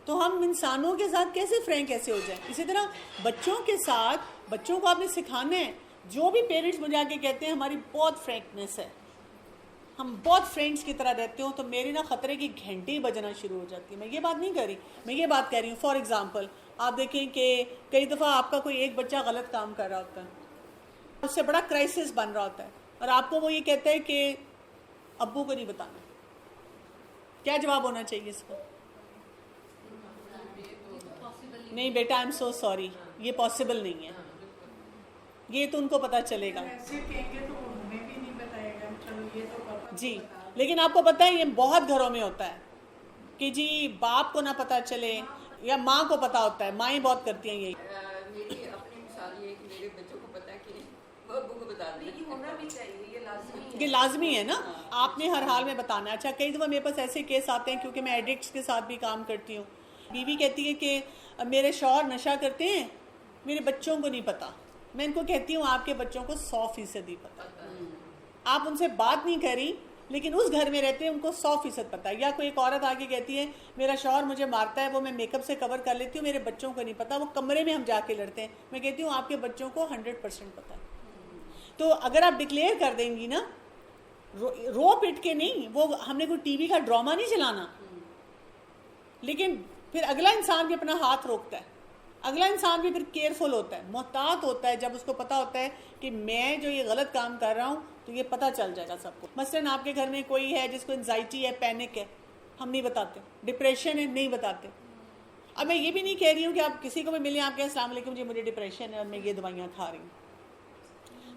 تو ہم انسانوں کے ساتھ کیسے فرینک کیسے ہو جائیں؟ اسی طرح بچوں کے ساتھ، بچوں کو آپ نے سکھانا ہے. جو بھی پیرنٹس مجھے آ کے کہتے ہیں ہماری بہت فرینکنیس ہے، ہم بہت فرینڈس کی طرح رہتے ہوں، تو میری نا خطرے کی گھنٹی بجنا شروع ہو جاتی ہے. میں یہ بات نہیں کر رہی، میں یہ بات کہہ رہی ہوں فار ایگزامپل آپ دیکھیں کہ کئی دفعہ آپ کا کوئی ایک بچہ غلط کام کر رہا ہوتا ہے، اس سے بڑا کرائسس بن رہا ہوتا ہے، اور آپ کو وہ یہ کہتا ہے کہ ابو کو نہیں بتانا. کیا جواب ہونا چاہیے اس کو؟ نہیں بیٹا، آئی ایم سو سوری، یہ پاسبل نہیں ہے، یہ تو ان کو پتہ چلے گا. ایسے کہیں گے تو انہیں بھی نہیں بتائے گا. چلو یہ تو پتہ جی، لیکن آپ کو پتہ ہے یہ بہت گھروں میں ہوتا ہے کہ جی باپ کو نہ پتہ چلے، یا ماں کو پتہ ہوتا ہے. مائیں بہت کرتی ہیں یہی. میری اپنی مثال یہ ہے کہ میرے بچوں کو پتہ ہے کہ وہ ابو کو بتا دیں. یہ ہونا بھی چاہیے، یہ لازمی ہے. یہ لازمی ہے نا، آپ نے ہر حال میں بتانا. اچھا، کئی دفعہ میرے پاس ایسے کیس آتے ہیں کیونکہ میں ایڈکٹس کے ساتھ بھی کام کرتی ہوں. بیوی کہتی ہے کہ میرے شوہر نشہ کرتے ہیں، میرے بچوں کو نہیں پتہ. میں ان کو کہتی ہوں آپ کے بچوں کو 100% پتہ. آپ ان سے بات نہیں کری لیکن اس گھر میں رہتے ہیں، ان کو 100% پتہ ہے. یا کوئی ایک عورت آگے کہتی ہے میرا شوہر مجھے مارتا ہے، وہ میں میک اپ سے کور کر لیتی ہوں، میرے بچوں کو نہیں پتہ، وہ کمرے میں ہم جا کے لڑتے ہیں. میں کہتی ہوں آپ کے بچوں کو 100% پتہ ہے. تو اگر آپ ڈکلیئر کر دیں گی نا، رو پٹ کے نہیں، وہ ہم نے کوئی ٹی وی کا ڈرامہ نہیں چلانا، لیکن پھر اگلا انسان بھی اپنا ہاتھ روکتا ہے، اگلا انسان بھی پھر کیئرفل ہوتا ہے، محتاط ہوتا ہے، جب اس کو پتہ ہوتا ہے کہ میں جو یہ غلط کام کر رہا ہوں تو یہ پتہ چل جائے گا سب کو. مثلاً آپ کے گھر میں کوئی ہے جس کو انزائٹی ہے، پینک ہے، ہم نہیں بتاتے. ڈپریشن ہے، نہیں بتاتے. اب میں یہ بھی نہیں کہہ رہی ہوں کہ آپ کسی کو بھی ملیں آپ کہیں السلام علیکم جی مجھے ڈپریشن ہے اور میں یہ دوائیاں کھا رہی ہوں.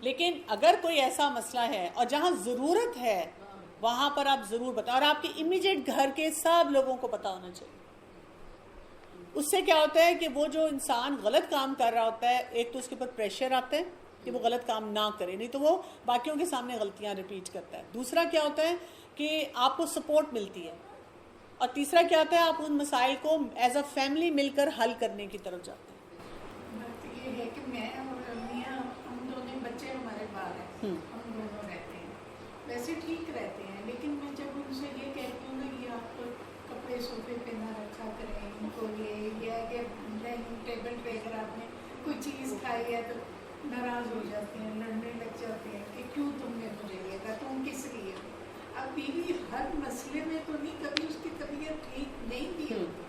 لیکن اگر کوئی ایسا مسئلہ ہے اور جہاں ضرورت ہے وہاں پر آپ ضرور بتائیں، اور آپ کے امیجیٹ گھر کے سب لوگوں کو پتہ ہونا چاہیے. اس سے کیا ہوتا ہے کہ وہ جو انسان غلط کام کر رہا ہوتا ہے، ایک تو اس کے اوپر پریشر آتا ہے کہ وہ غلط کام نہ کرے، نہیں تو وہ باقیوں کے سامنے غلطیاں ریپیٹ کرتا ہے. دوسرا کیا ہوتا ہے کہ آپ کو سپورٹ ملتی ہے، اور تیسرا کیا ہوتا ہے آپ ان مسائل کو ایز اے فیملی مل کر حل کرنے کی طرف جاتے ہیں. بات یہ ہے کہ میں اور میاں ہم دونوں بچے ہمارے باہر ہیں، ہم دونوں رہتے ہیں، ویسے ٹھیک رہتے ہیں. لیکن میں جب ان سے یہ کہتی ہوں نا کہ آپ کو کپڑے صوفے پہ نہ رکھا کریں، ان کو یہ کہ ٹیبل پہ اگر آپ نے کوئی چیز کھائی ہے تو ناراض ہو جاتے ہیں، لڑنے لگ جاتے ہیں کہ کیوں تم نے مجھے یہ کہا، تم کس لیے. اب بیوی ہر مسئلے میں تو نہیں، کبھی اس کی طبیعت ٹھیک نہیں بھی ہوتی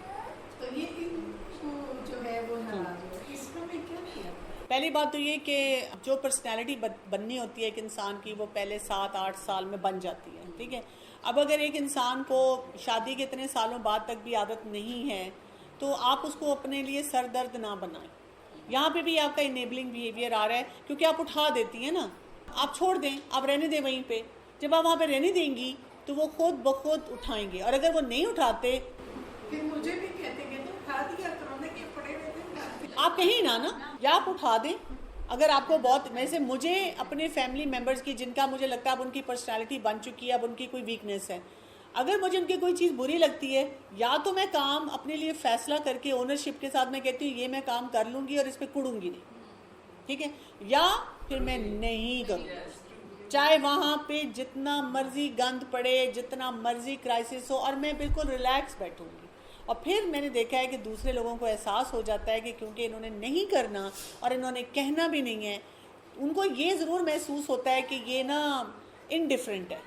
تو یہ ان کو جو ہے وہ ناراض ہو. اس کا میں کیا کیا؟ پہلی بات تو یہ کہ جو پرسنالٹی بننی ہوتی ہے ایک انسان کی، وہ پہلے 7-8 سال میں بن جاتی ہے. ٹھیک ہے، اب اگر ایک انسان کو شادی کے اتنے سالوں بعد تک بھی عادت نہیں ہے تو آپ اس کو اپنے لیے سر درد نہ بنائیں. یہاں پہ بھی آپ کا انیبلنگ بیہیویئر آ رہا ہے کیونکہ آپ اٹھا دیتی ہیں نا. آپ چھوڑ دیں، آپ رہنے دیں وہیں پہ. جب آپ وہاں پہ رہنے دیں گی تو وہ خود بخود اٹھائیں گے، اور اگر وہ نہیں اٹھاتے پھر مجھے بھی کہتے کہ تم کھا دیا کرو نا کہ پڑے رہتے ہیں. آپ کہیں نا یا آپ اٹھا دیں. اگر آپ کو بہت، ویسے مجھے اپنے فیملی ممبرز کی جن کا مجھے لگتا ہے اب ان کی پرسنالٹی بن چکی ہے، اب ان کی کوئی ویکنیس ہے، اگر مجھے ان کی کوئی چیز بری لگتی ہے، یا تو میں کام اپنے لیے فیصلہ کر کے اونرشپ کے ساتھ میں کہتی ہوں یہ میں کام کر لوں گی اور اس پہ کڑوں گی نہیں. ٹھیک ہے، یا پھر میں نہیں کروں گی، چاہے وہاں پہ جتنا مرضی گند پڑے، جتنا مرضی کرائسس ہو، اور میں بالکل ریلیکس بیٹھوں گی. اور پھر میں نے دیکھا ہے کہ دوسرے لوگوں کو احساس ہو جاتا ہے کہ کیونکہ انہوں نے نہیں کرنا اور انہوں نے کہنا بھی نہیں ہے، ان کو یہ ضرور محسوس ہوتا ہے کہ یہ نا انڈیفرنٹ ہے،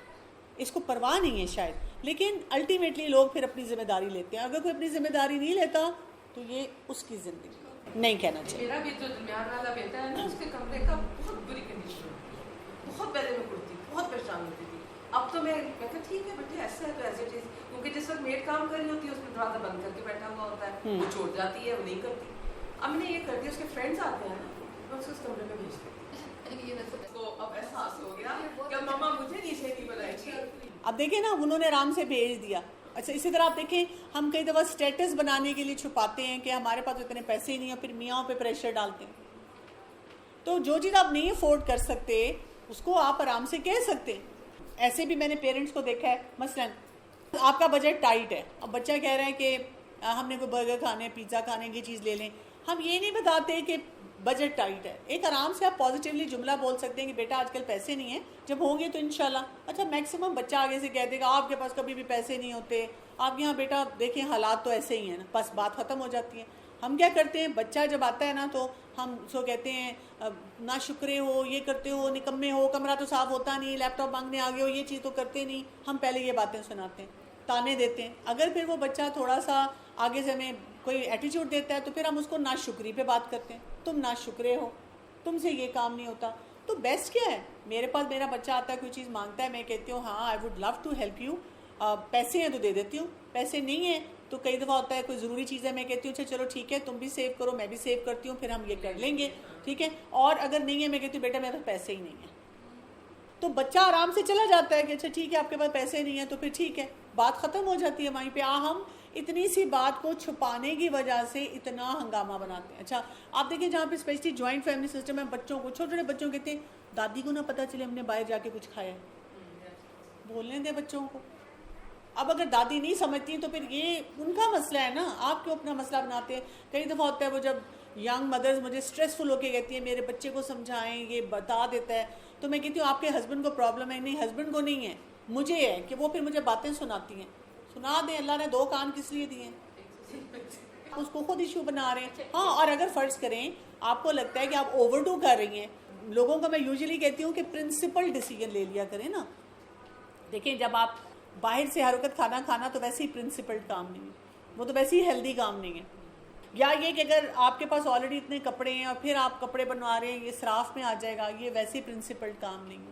اس کو پرواہ نہیں ہے شاید، لیکن الٹیمیٹلی لوگ پھر اپنی ذمہ داری لیتے ہیں. اگر کوئی اپنی ذمہ داری نہیں لیتا تو یہ اس کی زندگی نہیں کہنا چاہیے. میرا بھی جو درمیان والا بیٹا ہے نا، اس کے کمرے کا بہت بری کنڈیشن ہوتی ہے. بہت پہلے میں کرتی، بہت پریشان ہوتی تھی. اب تو میں کہا ٹھیک ہے بیٹے ایسا ہے تو ایسے چیز، کیونکہ جس وقت میڈ کام کر رہی ہوتی ہے اس میں دروازہ بند کر کے بیٹھا ہوا ہوتا ہے، وہ چھوڑ جاتی ہے، وہ نہیں کرتی. اب میں نے یہ کر دیا، اس کے فرینڈس آتے ہیں نا، میں اس کو اس کمرے میں بھیج دیتی ہوں. تو اب احساس ہو گیا کہ ماما مجھے نیچے نہیں بلائی تھی. اب دیکھیں نا، انہوں نے آرام سے بھیج دیا. اچھا، اسی طرح آپ دیکھیں ہم کئی دفعہ اسٹیٹس بنانے کے لیے چھپاتے ہیں کہ ہمارے پاس اتنے پیسے ہی نہیں ہیں، پھر میاں پہ پریشر ڈالتے ہیں. تو جو چیز آپ نہیں افورڈ کر سکتے اس کو آپ آرام سے کہہ سکتے. ایسے بھی میں نے پیرنٹس کو دیکھا ہے، مثلا آپ کا بجٹ ٹائٹ ہے، اب بچہ کہہ رہا ہے کہ ہم نے کوئی برگر کھانے، پیزا کھانے، یہ چیز لے لیں. ہم یہ نہیں بتاتے کہ بجٹ ٹائٹ ہے. ایک آرام سے آپ پازیٹیولی جملہ بول سکتے ہیں کہ بیٹا آج کل پیسے نہیں ہیں، جب ہوں گے تو انشاءاللہ. اچھا، میکسیمم بچہ آگے سے کہہ دے گا آپ کے پاس کبھی بھی پیسے نہیں ہوتے، آپ یہاں بیٹا دیکھیں حالات تو ایسے ہی ہیں نا، بس بات ختم ہو جاتی ہے. ہم کیا کرتے ہیں، بچہ جب آتا ہے نا تو ہم اس کو کہتے ہیں نا شکرے ہو، یہ کرتے ہو، نکمے ہو، کمرہ تو صاف ہوتا نہیں، لیپ ٹاپ مانگنے آگے ہو، یہ چیز تو کرتے نہیں. ہم پہلے یہ باتیں سناتے ہیں، تانے دیتے ہیں. اگر پھر وہ بچہ تھوڑا سا آگے سے ہمیں کوئی ایٹیٹیوڈ دیتا ہے تو پھر ہم اس کو ناشکری پہ بات کرتے ہیں، تم ناشکرے ہو، تم سے یہ کام نہیں ہوتا. تو بیسٹ کیا ہے، میرے پاس میرا بچہ آتا ہے، کوئی چیز مانگتا ہے، میں کہتی ہوں ہاں I would love to help you, پیسے ہیں تو دے دیتی ہوں، پیسے نہیں ہیں تو کئی دفعہ ہوتا ہے کوئی ضروری چیز ہے، میں کہتی ہوں اچھا چلو ٹھیک ہے تم بھی سیو کرو میں بھی سیو کرتی ہوں، پھر ہم یہ کر لیں گے، ٹھیک ہے. اور اگر نہیں ہے میں کہتی ہوں بیٹا میرے پاس پیسے ہی نہیں ہیں، تو بچہ آرام سے چلا جاتا ہے کہ اچھا ٹھیک ہے آپ کے پاس پیسے نہیں ہیں تو پھر ٹھیک ہے، بات ختم ہو جاتی ہے وہیں پہ. ہم اتنی سی بات کو چھپانے کی وجہ سے اتنا ہنگامہ بناتے ہیں. اچھا آپ دیکھیں جہاں پہ اسپیشلی جوائنٹ فیملی سسٹم ہے، بچوں کو چھوٹے چھوٹے بچوں کہتے ہیں دادی کو نہ پتہ چلے ہم نے باہر جا کے کچھ کھایا ہے، بولنے دیں بچوں کو. اب اگر دادی نہیں سمجھتی تو پھر یہ ان کا مسئلہ ہے نا، آپ کیوں اپنا مسئلہ بناتے ہیں. کئی دفعہ ہوتا ہے وہ جب ینگ مدرز مجھے اسٹریسفل ہو کے کہتی ہیں میرے بچے کو سمجھائیں، یہ بتا دیتا ہے، تو میں کہتی ہوں آپ کے ہسبینڈ کو پرابلم ہے. نہیں ہسبینڈ کو نہیں ہے، مجھے ہے کہ وہ پھر مجھے باتیں سناتی ہیں. سنا دیں، اللہ نے 2 کان کس لیے دیے ہیں، اس کو خود ایشو بنا رہے ہیں. ہاں اور اگر فرض کریں آپ کو لگتا ہے کہ آپ اوور ڈو کر رہی ہیں، لوگوں کو میں یوزلی کہتی ہوں کہ پرنسپل ڈیسیجن لے لیا کریں نا. دیکھیں جب آپ باہر سے ہر وقت کھانا تو ویسے ہی پرنسپل کام نہیں ہے، وہ تو ویسے ہی ہیلدی کام نہیں ہے. یا یہ کہ اگر آپ کے پاس آلریڈی اتنے کپڑے ہیں اور پھر آپ کپڑے بنوا رہے ہیں، یہ اسراف میں آ جائے گا، یہ ویسے ہی پرنسپل کام نہیں ہے.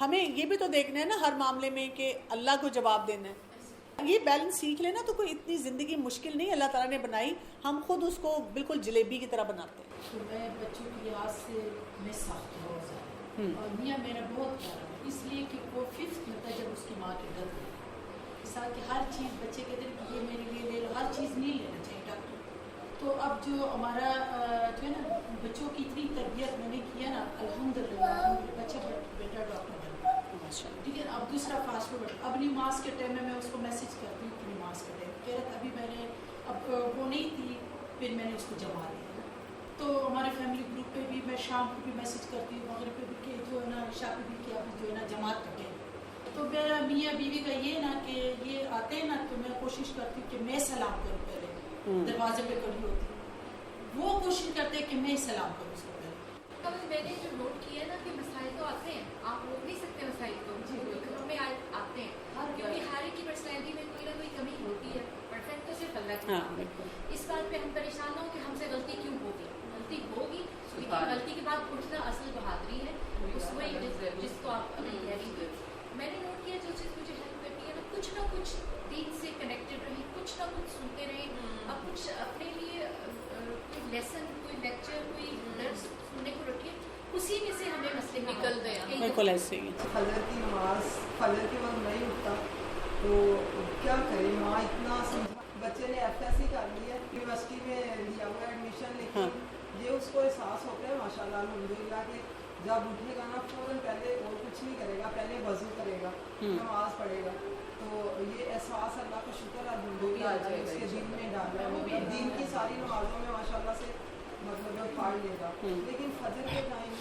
ہمیں یہ بھی تو دیکھنا ہے نا ہر معاملے میں کہ اللہ کو جواب دینا ہے. یہ بیلنس سیکھ لینا تو کوئی اتنی زندگی مشکل نہیں اللہ تعالیٰ نے بنائی، ہم خود اس کو بالکل جلیبی کی طرح بناتے ہیں. تو میں بچوں کی لحاظ سے میں سخت بہت زیادہ، اور میاں میرا بہت پیارا ہے، اس لیے کہ وہ 5th میں تھا جب اس کی ماں کی ڈیتھ ہوئی. اس طرح کہ ہر چیز بچے کہتے ہیں کہ یہ میرے لیے لے لو، ہر چیز نہیں لینا چاہیے ڈاکٹر. تو اب جو ہمارا جو ہے نا بچوں کی اتنی تربیت میں نے کیا نا الحمدللہ، بچہ بیٹا ڈاکٹر بن گیا. ٹھیک ہے. اب دوسرا فاسٹ فوڈ، اب نماز کے ٹائم میں اس کو میسج کرتی ہوں کہ نماز کے ٹائم کہہ رہا ابھی میں نے اب وہ نہیں تھی، پھر میں نے اس کو جما دیا. تو ہمارے فیملی گروپ پہ بھی میں شام کو بھی میسج کرتی ہوں، مغرب پہ بھی کہ جو ہے نا عشاء پہ بھی کہ ابھی جو ہے نا جماعت کٹے. تو میرا میاں بیوی کا یہ نا کہ یہ آتے ہیں نا تو میں کوشش کرتی ہوں کہ میں سلام کروں پہلے، دروازے پہ کھڑی ہوتی ہوں، وہ کوشش کرتے ہیں کہ میں سلام کروں اس کو پہلے. اب میں نے جو نوٹ کیا ہے نا کہ مسائل تو آتے ہیں، آپ روک نہیں سکتے مسائل کو، گھروں میں آتے ہیں کیونکہ ہر ایک کی پرسنالٹی میں کوئی نہ کوئی کمی ہوتی ہے، پرفیکٹ تو صرف اللہ کی. اس بات پہ ہم پریشان نہ ہو کہ ہم سے غلطی کیوں ہوگی، غلطی ہوگی لیکن غلطی کے بعد اٹھنا اصل بہادری ہے. اس میں جس کو آپ ابھی کہہ رہی تھے، میں نے نوٹ کیا جو چیز مجھے ہیلپ کرتی ہے نا، کچھ نہ کچھ دین سے کنیکٹڈ رہیں، کچھ نہ کچھ سنتے رہیں، اب کچھ اپنے لیے کوئی لیسن، کوئی لیکچر، کوئی درس سننے کو رکھیے، اسی میں سے ہمیں مسئلے نکلتے ہیں. بالکل ایسے ہی. فجر کی نماز فجر کے وقت نہیں اٹھتا تو کیا کرے ماں، اتنا سمجھا. بچے نے FSC کر لی ہے، یونیورسٹی میں لیا ہوا ہے ایڈمیشن، لیکن یہ اس کو احساس ہوتا ہے ماشاء اللہ الحمدللہ کہ جب اٹھے گا نا فوراً پہلے اور کچھ نہیں کرے گا، پہلے وضو کرے گا، نماز پڑھے گا. تو یہ احساس اللہ کا شکر الحمدللہ اس کے دل میں ڈالا ہے. دین کی ساری نمازوں میں ماشاء اللہ سے مطلب پڑھ لے گا، لیکن فجر کے ٹائم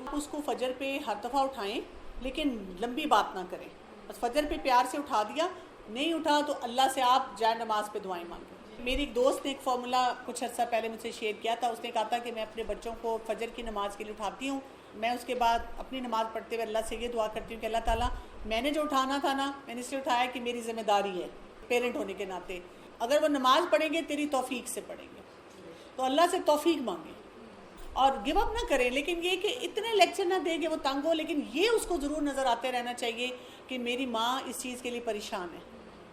آپ اس کو فجر پہ ہر دفعہ اٹھائیں لیکن لمبی بات نہ کریں. بس فجر پہ پیار سے اٹھا دیا، نہیں اٹھا تو اللہ سے آپ جائے نماز پہ دعائیں مانگیں. میری ایک دوست نے ایک فارمولا کچھ عرصہ پہلے مجھ سے شیئر کیا تھا. اس نے کہا تھا کہ میں اپنے بچوں کو فجر کی نماز کے لیے اٹھاتی ہوں، میں اس کے بعد اپنی نماز پڑھتے ہوئے اللہ سے یہ دعا کرتی ہوں کہ اللہ تعالیٰ میں نے جو اٹھانا تھا نا میں نے اس لیے اٹھایا کہ میری ذمہ داری ہے پیرنٹ ہونے کے ناطے، اگر وہ نماز پڑھیں گے تیری توفیق سے پڑھیں گے، تو اللہ سے توفیق مانگیں اور گیو اپ نہ کریں. لیکن یہ کہ اتنے لیکچر نہ دیں کہ وہ تنگ ہو، لیکن یہ اس کو ضرور نظر آتے رہنا چاہیے کہ میری ماں اس چیز کے لیے پریشان ہے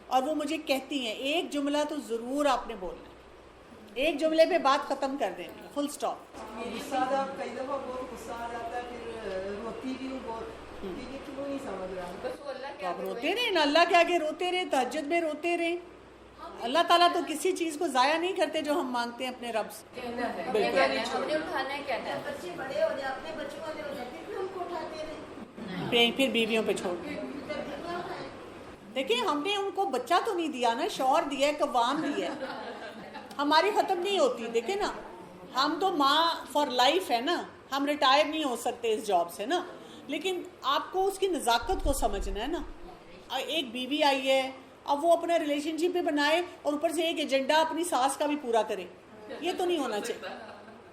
اور وہ مجھے کہتی ہیں. ایک جملہ تو ضرور آپ نے بولنا ہے، ایک جملے پہ بات ختم کر دیں گے، فل سٹاپ. غصہ جب کئی دفعہ بہت غصہ آ جاتا ہے پھر روتی بھی ہوں بہت کہ یہ کیوں نہیں سمجھ رہا. بس وہ اللہ کے آپ روتے رہیں نا، اللہ کے آگے روتے رہیں، تہجد میں روتے رہیں. اللہ تعالیٰ تو کسی چیز کو ضائع نہیں کرتے جو ہم مانگتے ہیں اپنے رب سے. کہنا ہے، بالکل. ہم نے اٹھانا ہے، کہنا ہے. بچے بڑے ہو جائے، اپنے بچوں والے ہو جائے، پھر بھی ہم کو اٹھاتے رہے. پھر بیویوں پہ چھوڑ دیں. دیکھیں ہم نے ان کو بچہ تو نہیں دیا نا، شوہر دیا ہے، قوام دیا ہے، ہماری ختم نہیں ہوتی. دیکھیں نا ہم تو ماں فار لائف ہے نا، ہم ریٹائر نہیں ہو سکتے اس جاب سے نا، لیکن آپ کو اس کی نزاکت کو سمجھنا ہے نا. ایک بیوی آئی ہے اب وہ اپنا ریلیشن شپ پہ بنائے اور اوپر سے ایک ایجنڈا اپنی ساس کا بھی پورا کرے. یہ تو نہیں ہونا چاہیے,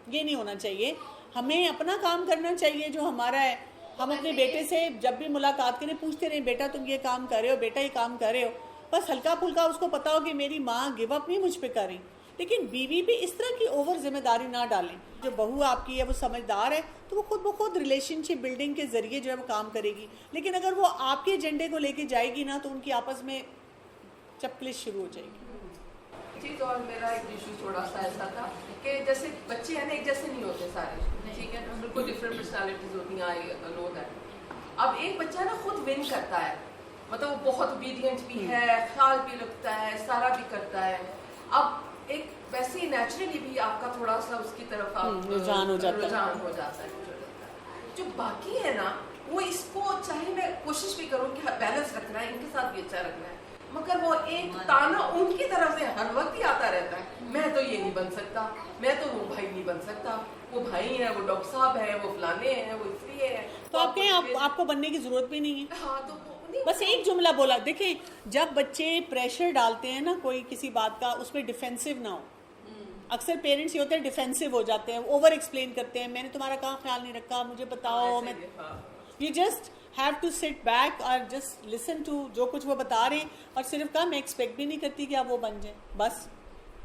یہ نہیں ہونا چاہیے. ہمیں اپنا کام کرنا چاہیے جو ہمارا ہے. ہم اپنے بیٹے سے جب بھی ملاقات کریں پوچھتے رہیں بیٹا تم یہ کام کر رہے ہو, بیٹا یہ کام کر رہے ہو, بس ہلکا پھلکا اس کو پتا ہو کہ میری ماں گیو اپ نہیں مجھ پہ کر رہی. لیکن بیوی بھی اس طرح کی اوور ذمہ داری نہ ڈالیں. جو بہو آپ کی ہے وہ سمجھدار ہے تو وہ خود بخود ریلیشن شپ بلڈنگ کے ذریعے جو ہے وہ کام کرے گی. لیکن اگر وہ آپ کے ایجنڈے کو لے کے جائے گی نا تو ان کی آپس میں چپکلش شروع ہو جائے گی. چیز اور میرا ایک ایشو تھوڑا سا ایسا تھا کہ جیسے بچے ہیں نا ایک جیسے نہیں ہوتے سارے, ٹھیک ہے, بالکل ڈفرینٹ پرسنالٹیز ہوتی ہیں, آئی نو دیٹ. اب ایک بچہ نا خود ون کرتا ہے, مطلب وہ بہت اوبیڈینٹ بھی ہے, خیال بھی رکھتا ہے, سارا بھی کرتا ہے. اب ایک ویسے ہی نیچرلی بھی آپ کا تھوڑا سا اس کی طرف رجحان ہو جاتا ہے. جو باقی ہے نا وہ اس کو چاہے میں کوشش بھی کروں کہ بیلنس رکھنا ہے, ان کے ساتھ بھی اچھا رکھنا ہے, مگر وہ ایک تانا ان کی طرف سے ہر وقت ہی آتا رہتا ہے, میں تو یہ نہیں بن سکتا, میں تو وہ بھائی نہیں بن سکتا, وہ بھائی ہیں, وہ ڈاکٹر صاحب ہیں, وہ فلانے ہیں, وہ اس لیے ہیں. تو آپ کہیں آپ کو بننے کی ضرورت بھی نہیں ہے. ہاں تو بس ایک جملہ بولا. دیکھیں جب بچے پریشر ڈالتے ہیں نا کوئی کسی بات کا, اس میں ڈیفینسو نہ ہو. اکثر پیرنٹس یہ ہوتے ہیں ڈیفینسو ہو جاتے ہیں, اوور ایکسپلین کرتے ہیں, میں نے تمہارا کہاں خیال نہیں رکھا, مجھے بتاؤ. میں you just have to sit back اور جسٹ لسن ٹو جو کچھ وہ بتا رہے ہیں, اور صرف کہا میں ایکسپیکٹ بھی نہیں کرتی کہ آپ وہ بن جائیں بس.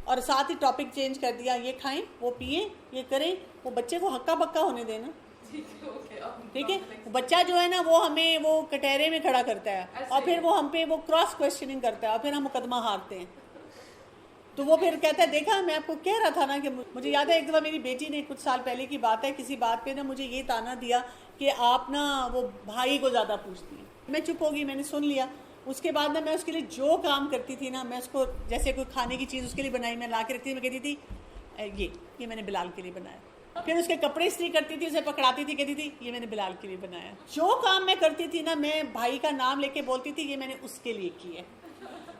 اور ساتھ ہی ٹاپک چینج کر دیا, یہ کھائیں, وہ پئیں, یہ کریں. وہ بچے کو ہکا بکا ہونے دینا, ٹھیک ہے. بچہ جو ہے نا وہ ہمیں وہ کٹہرے میں کھڑا کرتا ہے اور پھر وہ ہم پہ وہ کراس کوشچننگ کرتا ہے اور پھر ہم مقدمہ ہارتے ہیں. تو وہ پھر کہتا ہے دیکھا میں آپ کو کہہ رہا تھا نا کہ مجھے یاد ہے ایک دفعہ میری بیٹی نے کچھ سال پہلے کی بات ہے, کسی بات پہ نا مجھے یہ تانا دیا کہ آپ نا وہ بھائی کو زیادہ پوچھتی ہیں. میں چپ ہوگی, میں نے سن لیا. اس کے بعد نا میں اس کے لیے جو کام کرتی تھی نا, میں اس کو جیسے کوئی کھانے کی چیز اس کے لیے بنائی, میں لا کے رکھتی تھی, میں کہتی تھی یہ میں نے بلال کے لیے بنایا. پھر اس کے کپڑے استری کرتی تھی, اسے پکڑاتی تھی, کہتی تھی یہ میں نے بلال کے لیے بنایا. جو کام میں کرتی تھی نا میں بھائی کا نام لے کے بولتی تھی یہ میں نے اس کے لیے کی ہے.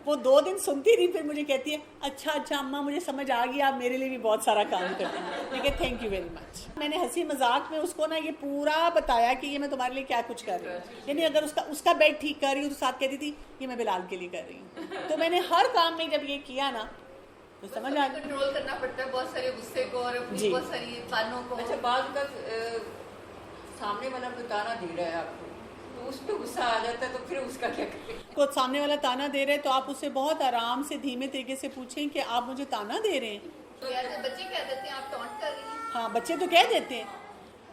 وہ 2 دن سنتی رہی, پھر مجھے کہتی ہے اچھا اماں مجھے سمجھ آ گیا, آپ میرے لیے بھی بہت سارا کام کرتی ہیں. ٹھیک ہے, تھینک یو ویری مچ. میں نے ہنسی مذاق میں اس کو نا یہ پورا بتایا کہ یہ میں تمہارے لیے کیا کچھ کر رہی ہوں. یعنی اگر اس کا بیڈ ٹھیک کر رہی ہوں تو ساتھ کہتی تھی یہ میں بلال کے لیے کر رہی ہوں. تو میں نے ہر کام میں جب یہ کیا نا تو سمجھ آ کنٹرول کرنا پڑتا ہے بہت سارے غصے کو اور اپنی بہت ساری باتوں کو. اچھا بعض کا سامنے والا کوئی تانا دے رہا ہے آپ کو تو اس پہ غصہ آ جاتا ہے تو پھر اس کا کیا کریں؟ کو سامنے والا تانا دے رہے تو آپ اس سے بہت آرام سے دھیمے طریقے سے پوچھیں کہ آپ مجھے تانا دے رہے ہیں. تو بچے کہہ دیتے ہیں آپ ٹونٹ کر رہی ہیں. ہاں بچے تو کہہ دیتے ہیں.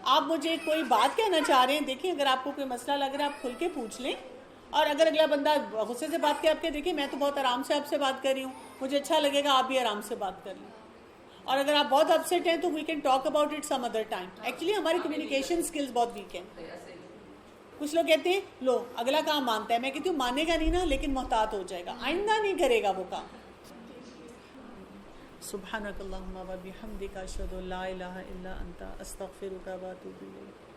آپ مجھے کوئی بات کہنا چاہ رہے ہیں, دیکھیں اگر آپ کو کوئی مسئلہ لگ رہا ہے آپ کھل کے پوچھ لیں. اور اگر اگلا بندہ غصے سے بات کر آپ کے دیکھیں میں تو بہت آرام سے آپ سے بات کر رہی ہوں, مجھے اچھا لگے گا آپ بھی آرام سے بات کر لیں. اور اگر آپ بہت اپسیٹ ہیں تو we can talk about it some other time. Actually ہماری کمیونیکیشن اسکلز بہت ویک ہیں. کچھ لوگ کہتے ہیں لو اگلا کام مانتا ہے, میں کہتی ہوں مانے گا نہیں نا لیکن محتاط ہو جائے گا, آئندہ نہیں کرے گا وہ کام. سبحانک اللہم و بحمدک اشہد ان لا الہ الا انت استغفرک و اتوب الیک.